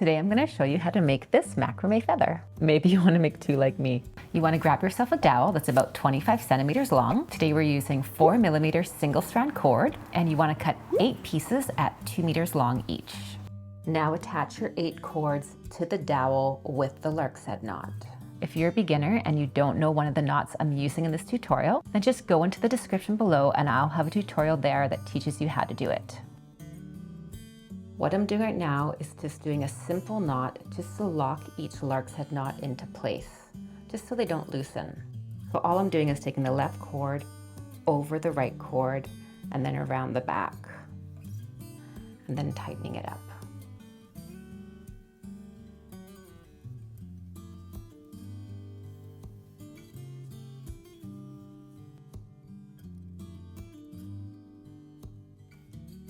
Today I'm going to show you how to make this macrame feather. Maybe you want to make two like me. You want to grab yourself a dowel that's about 25 centimeters long. Today we're using 4mm single strand cord, and you want to cut 8 pieces at 2 meters long each. Now attach your 8 cords to the dowel with the lark's head knot. If you're a beginner and you don't know one of the knots I'm using in this tutorial, then just go into the description below and I'll have a tutorial there that teaches you how to do it. What I'm doing right now is just doing a simple knot just to lock each lark's head knot into place, just so they don't loosen. So all I'm doing is taking the left cord over the right cord and then around the back, and then tightening it up.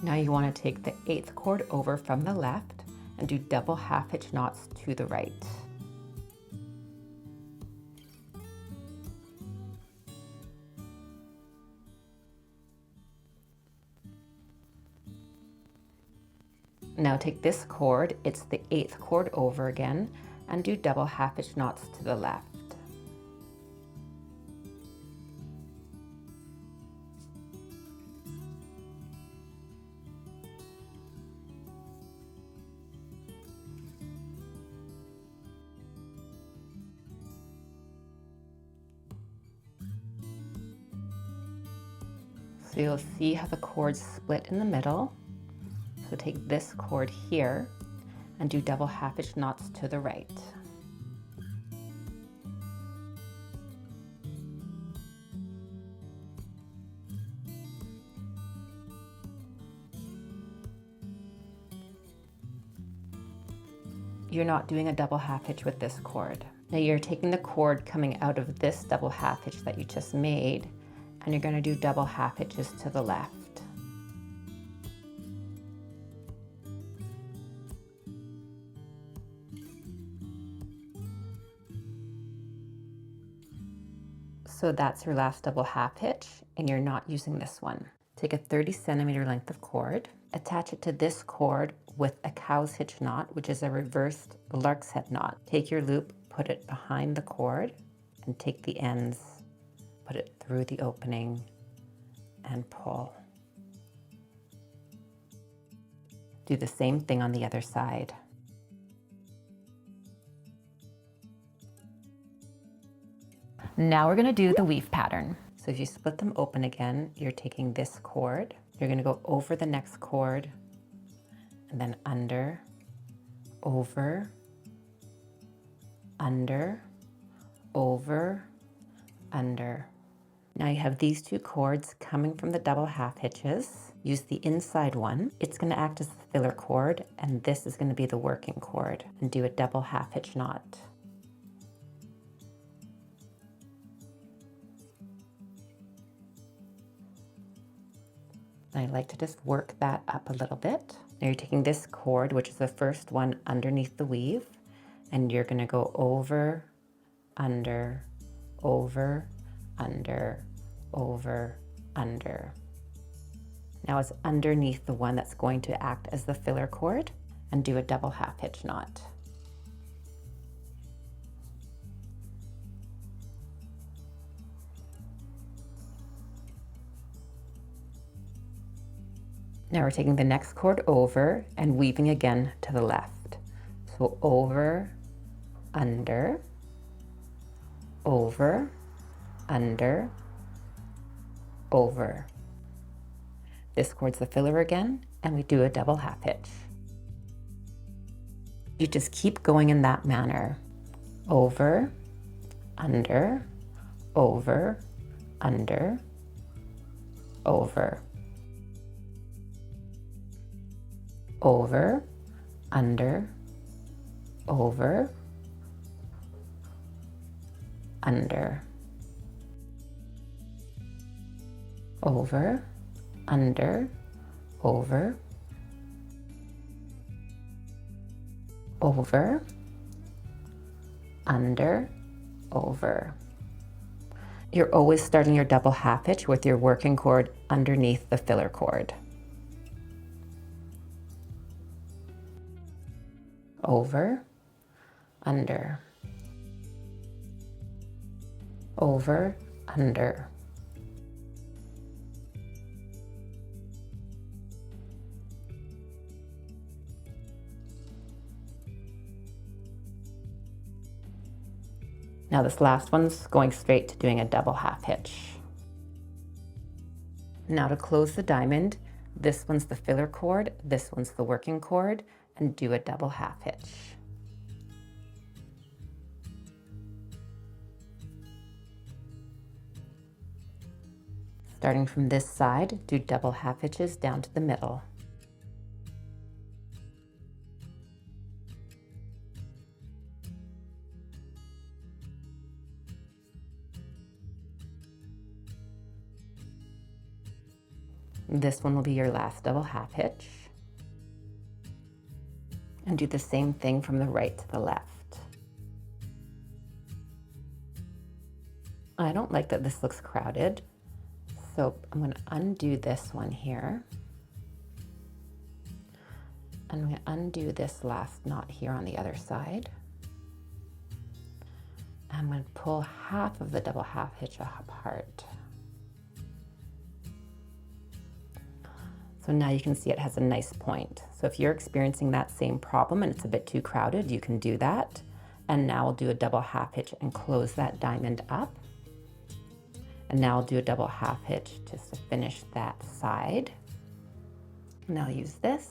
Now you want to take the 8th cord over from the left and do double half hitch knots to the right. Now take this cord, it's the 8th cord over again, and do double half hitch knots to the left. So you'll see how the cords split in the middle. So take this cord here and do double half hitch knots to the right. You're not doing a double half hitch with this cord. Now you're taking the cord coming out of this double half hitch that you just made, and you're going to do double half hitches to the left. So that's your last double half hitch, and you're not using this one. Take a 30 centimeter length of cord, attach it to this cord with a cow's hitch knot, which is a reversed lark's head knot. Take your loop, put it behind the cord, and take the ends, put it through the opening, and pull. Do the same thing on the other side. Now we're going to do the weave pattern. So if you split them open again, you're taking this cord, you're going to go over the next cord, and then under, over, under, over, under. Now you have these 2 cords coming from the double half hitches. Use the inside one. It's going to act as the filler cord, and this is going to be the working cord, and do a double half hitch knot. I like to just work that up a little bit. Now you're taking this cord, which is the first one underneath the weave, and you're going to go over, under, over, under, over, under. Now it's underneath the one that's going to act as the filler cord, and do a double half hitch knot. Now we're taking the next cord over and weaving again to the left. So over, under, over, under, over. This cord's the filler again, and we do a double half hitch. You just keep going in that manner. Over, under, over, under, over. Over, under, over, under, over, under, over, over, under, over. You're always starting your double half hitch with your working cord underneath the filler cord. over, under, over, under. Now this last one's going straight to doing a double half hitch. Now to close the diamond, this one's the filler cord, this one's the working cord, and do a double half hitch. Starting from this side, do double half hitches down to the middle. This one will be your last double half hitch. And do the same thing from the right to the left. I don't like that this looks crowded, so I'm going to undo this one here. I'm going to undo this last knot here on the other side. I'm going to pull half of the double half hitch apart. So now you can see it has a nice point. So if you're experiencing that same problem and it's a bit too crowded, you can do that. And now I'll do a double half hitch and close that diamond up. And now I'll do a double half hitch just to finish that side. And I'll use this.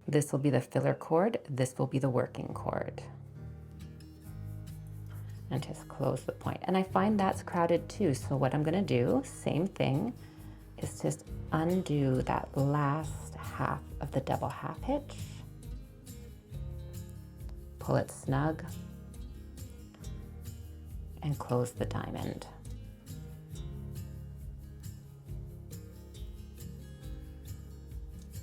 This will be the filler cord, this will be the working cord. And just close the point. And I find that's crowded too, so what I'm gonna do, same thing, is just undo that last half of the double half hitch. Pull it snug and close the diamond.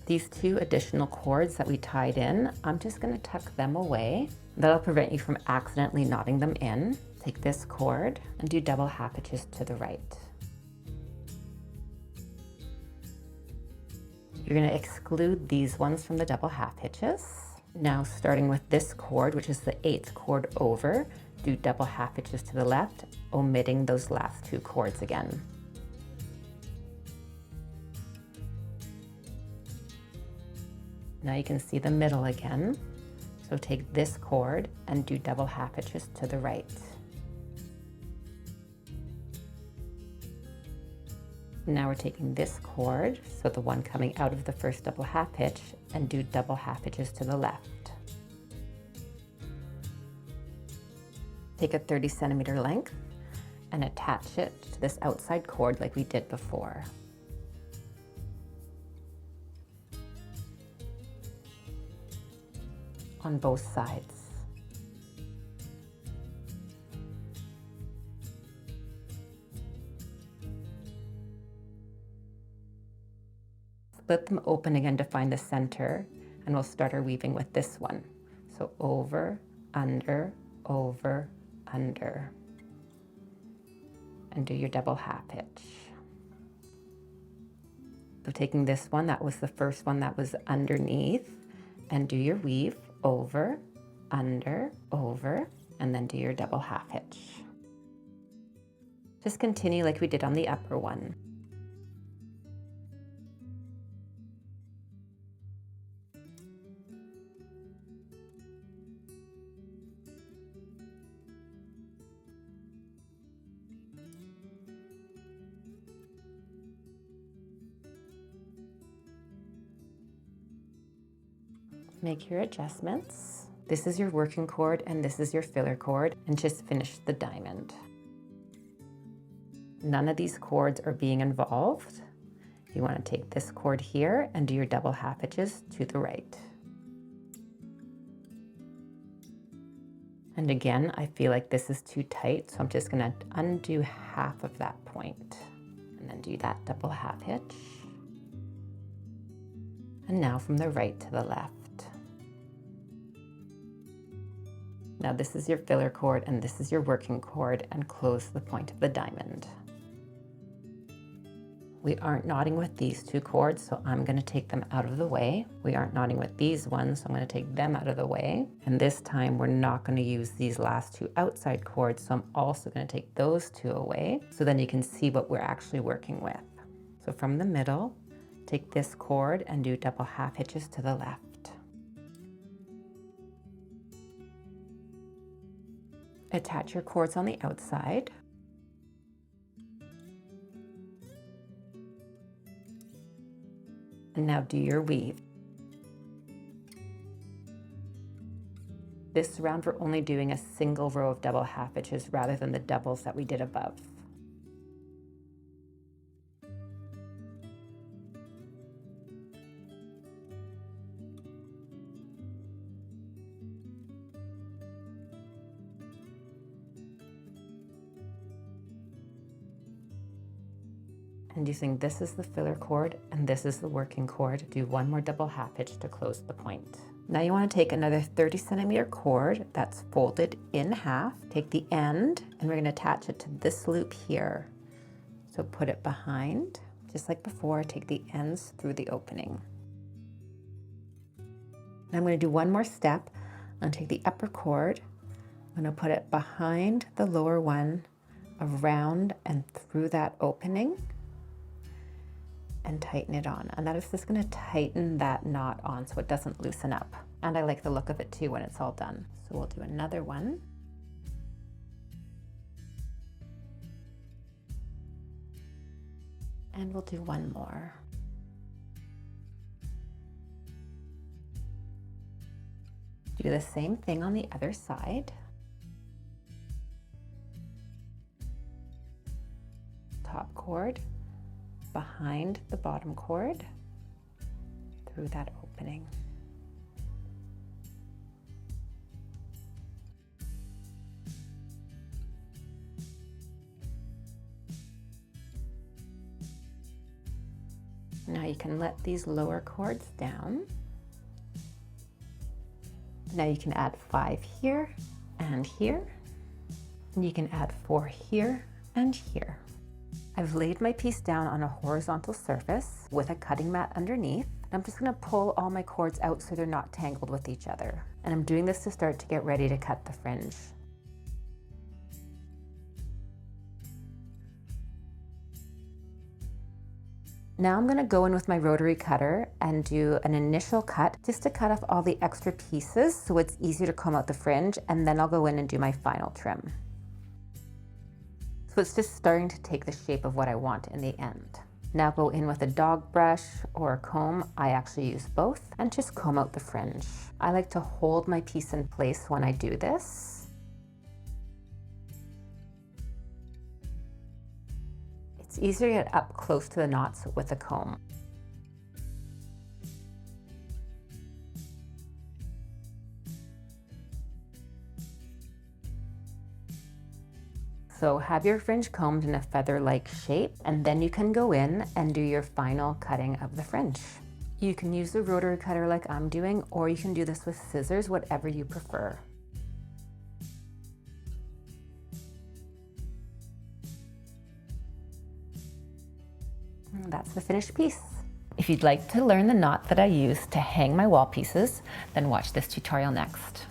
These two additional cords that we tied in, I'm just gonna tuck them away. That'll prevent you from accidentally knotting them in. Take this cord and do double half hitches to the right. You're gonna exclude these ones from the double half hitches. Now starting with this cord, which is the 8th cord over, do double half hitches to the left, omitting those last two cords again. Now you can see the middle again. So take this cord and do double half hitches to the right. Now we're taking this cord, so the one coming out of the first double half hitch, and do double half hitches to the left. Take a 30-centimeter length and attach it to this outside cord like we did before. On both sides. Split them open again to find the center, and we'll start our weaving with this one. So over, under, and do your double half hitch. So taking this one, that was the first one that was underneath, and do your weave over, under, and then do your double half hitch. Just continue like we did on the upper one. Make your adjustments. This is your working cord and this is your filler cord, and just finish the diamond. None of these cords are being involved. You want to take this cord here and do your double half hitches to the right. And again, I feel like this is too tight, so I'm just going to undo half of that point and then do that double half hitch. And now from the right to the left. Now this is your filler cord and this is your working cord, and close the point of the diamond. We aren't knotting with these two cords, so I'm gonna take them out of the way. We aren't knotting with these ones, so I'm gonna take them out of the way. And this time we're not gonna use these last two outside cords, so I'm also gonna take those two away, so then you can see what we're actually working with. So from the middle, take this cord and do double half hitches to the left. Attach your cords on the outside. And now do your weave. This round we're only doing a single row of double half hitches rather than the doubles that we did above. And using this as the filler cord and this is the working cord, do one more double half hitch to close the point. Now you want to take another 30 centimeter cord that's folded in half, take the end, and we're going to attach it to this loop here. So put it behind, just like before, take the ends through the opening. And I'm going to do one more step. I'm going to take the upper cord, I'm going to put it behind the lower one, around and through that opening, and tighten it on. And that is just gonna tighten that knot on so it doesn't loosen up. And I like the look of it too when it's all done. So we'll do another one. And we'll do one more. Do the same thing on the other side. Top cord behind the bottom cord through that opening. Now you can let these lower cords down. Now you can add 5 here and here. And you can add 4 here and here. I've laid my piece down on a horizontal surface with a cutting mat underneath. I'm just gonna pull all my cords out so they're not tangled with each other. And I'm doing this to start to get ready to cut the fringe. Now I'm gonna go in with my rotary cutter and do an initial cut just to cut off all the extra pieces so it's easier to comb out the fringe, and then I'll go in and do my final trim. So it's just starting to take the shape of what I want in the end. Now go in with a dog brush or a comb, I actually use both, and just comb out the fringe. I like to hold my piece in place when I do this. It's easier to get up close to the knots with a comb. So have your fringe combed in a feather-like shape, and then you can go in and do your final cutting of the fringe. You can use the rotary cutter like I'm doing, or you can do this with scissors, whatever you prefer. And that's the finished piece. If you'd like to learn the knot that I use to hang my wall pieces, then watch this tutorial next.